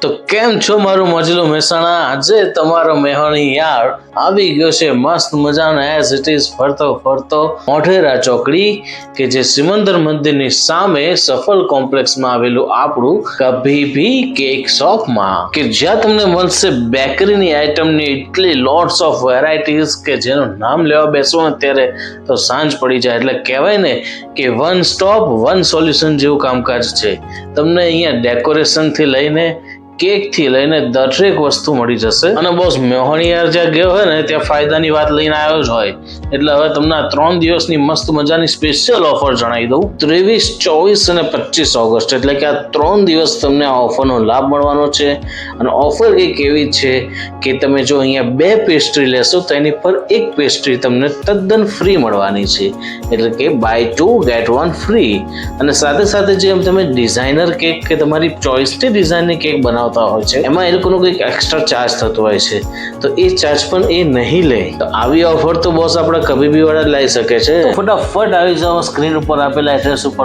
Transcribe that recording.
તો કેમ છો મારું મજલું મહેસાણા? આજે તમારો મેહોણી યાર આવી ગયો છે મસ્ત મજાનો એઝ ઇટ ઇઝ ફરતો ફરતો મોઢેરા ચોકડી કે જે સિમંદર મંદિરની સામે સફલ કોમ્પ્લેક્સમાં આવેલું આપણું કભી ભી કેક શોપમાં કે જ્યાં તમને મળશે બેકરીની આઈટમની એટલી લોટ્સ ઓફ વેરાયટીઝ કે જેનું નામ લેવા બેસો ને ત્યારે તો સાંજ પડી જાય. એટલે કહેવાય ને કે વન સ્ટોપ વન સોલ્યુશન જેવું કામકાજ છે. તમને અહીંયા ડેકોરેશન થી લઈને કેક થી લઈને દરેક વસ્તુ મળી જશે. અને બોસ મેહોણી યાર જ્યાં ગયો હોય ને ત્યાં ફાયદાની વાત લઈને આવ્યો જ હોય. એટલે હવે તમને આ 3 દિવસની મસ્ત મજાની સ્પેશિયલ ઓફર જણાવી દઉં. 23, 24 અને 25 ઓગસ્ટ એટલે કે આ 3 દિવસ તમને આ ઓફરનો લાભ મળવાનો છે. અને ઓફર એક એવી છે કે તમે જો અહીંયા 2 પેસ્ટ્રી લેશો તો એની પર 1 પેસ્ટ્રી તમને તદ્દન ફ્રી મળવાની છે. એટલે કે બાય 2 ગેટ 1 ફ્રી. અને સાથે સાથે જેમ તમે ડિઝાઇનર કેક કે તમારી ચોઇસની ડિઝાઇનની કેક બનાવો હોય છે એમાં એ લોકોનો કંઈક એક્સ્ટ્રા ચાર્જ થતો હોય છે. તો એ ચાર્જ પણ એ નહીં લે. તો આવી ઓફર તો બોસ આપણે કભી ભી વાળા લઈ શકે છે. ફટાફટ આવી જાઓ સ્ક્રીન ઉપર આપેલા એડ્રેસ ઉપર